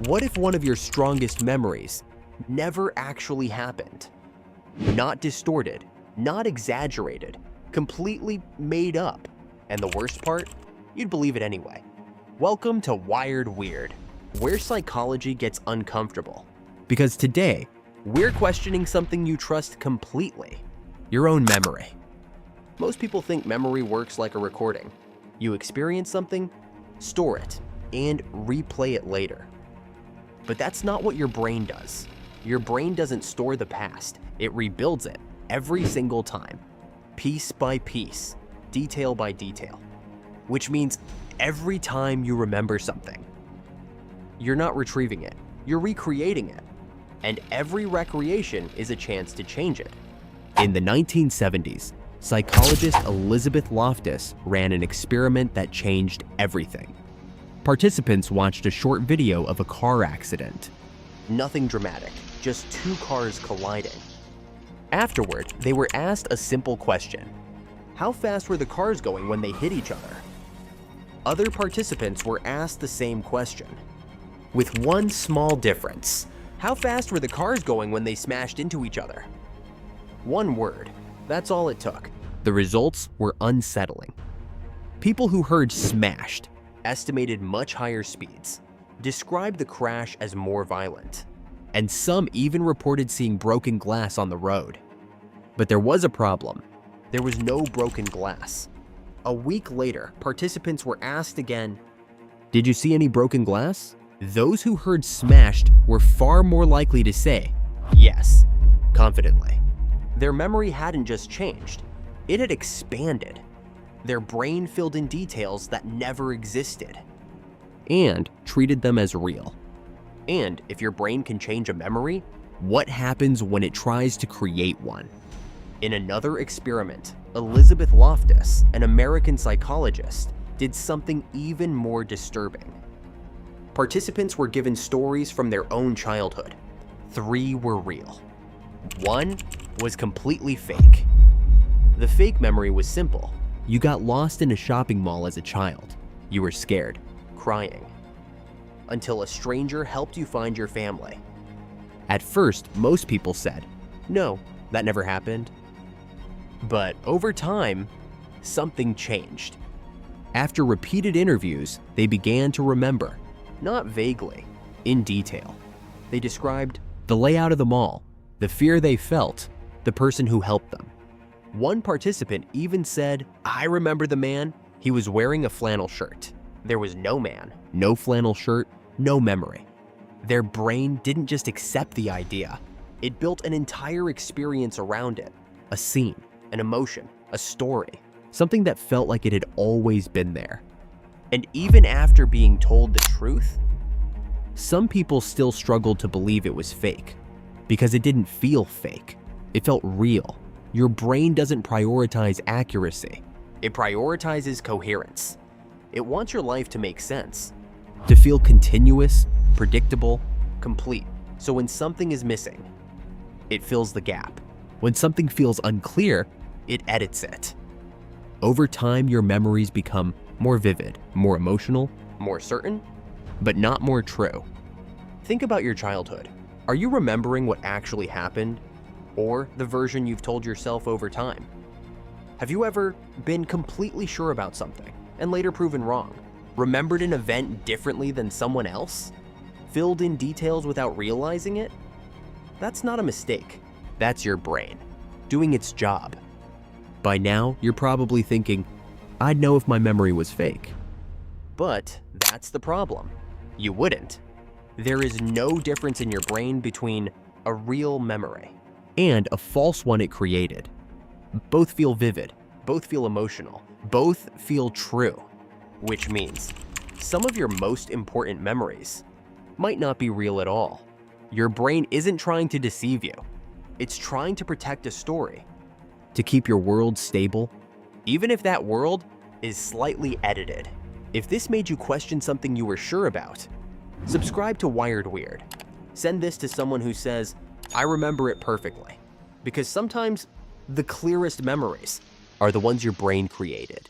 What if one of your strongest memories never actually happened? Not distorted, not exaggerated, completely made up. And the worst part? You'd believe it anyway. Welcome to Wired Weird, where psychology gets uncomfortable. Because today, we're questioning something you trust completely: your own memory. Most people think memory works like a recording. You experience something, store it, and replay it later. But that's not what your brain does. Your brain doesn't store the past, it rebuilds it every single time, piece by piece, detail by detail. Which means every time you remember something, you're not retrieving it, you're recreating it. And every recreation is a chance to change it. In the 1970s, psychologist Elizabeth Loftus ran an experiment that changed everything. Participants watched a short video of a car accident. Nothing dramatic, just two cars colliding. Afterward, they were asked a simple question: how fast were the cars going when they hit each other? Other participants were asked the same question, with one small difference. How fast were the cars going when they smashed into each other? One word, that's all it took. The results were unsettling. People who heard smashed estimated much higher speeds, described the crash as more violent, and some even reported seeing broken glass on the road. But there was a problem. There was no broken glass. A week later, participants were asked again, "Did you see any broken glass?" Those who heard smashed were far more likely to say yes, confidently. Their memory hadn't just changed, it had expanded. Their brain filled in details that never existed and treated them as real. And if your brain can change a memory, what happens when it tries to create one? In another experiment, Elizabeth Loftus, an American psychologist, did something even more disturbing. Participants were given stories from their own childhood. 3 were real. 1 was completely fake. The fake memory was simple. You got lost in a shopping mall as a child. You were scared, crying, until a stranger helped you find your family. At first, most people said, "No, that never happened." But over time, something changed. After repeated interviews, they began to remember, not vaguely, in detail. They described the layout of the mall, the fear they felt, the person who helped them. One participant even said, "I remember the man. He was wearing a flannel shirt." There was no man, no flannel shirt, no memory. Their brain didn't just accept the idea. It built an entire experience around it. A scene, an emotion, a story. Something that felt like it had always been there. And even after being told the truth, some people still struggled to believe it was fake. Because it didn't feel fake. It felt real. Your brain doesn't prioritize accuracy. It prioritizes coherence. It wants your life to make sense, to feel continuous, predictable, complete. So when something is missing, it fills the gap. When something feels unclear, it edits it. Over time, your memories become more vivid, more emotional, more certain, but not more true. Think about your childhood. Are you remembering what actually happened? Or the version you've told yourself over time? Have you ever been completely sure about something and later proven wrong? Remembered an event differently than someone else? Filled in details without realizing it? That's not a mistake. That's your brain doing its job. By now, you're probably thinking, "I'd know if my memory was fake." But that's the problem. You wouldn't. There is no difference in your brain between a real memory and a false one it created. Both feel vivid, both feel emotional, both feel true. Which means some of your most important memories might not be real at all. Your brain isn't trying to deceive you. It's trying to protect a story, to keep your world stable, even if that world is slightly edited. If this made you question something you were sure about, subscribe to Wired Weird. Send this to someone who says, "I remember it perfectly." Because sometimes the clearest memories are the ones your brain created.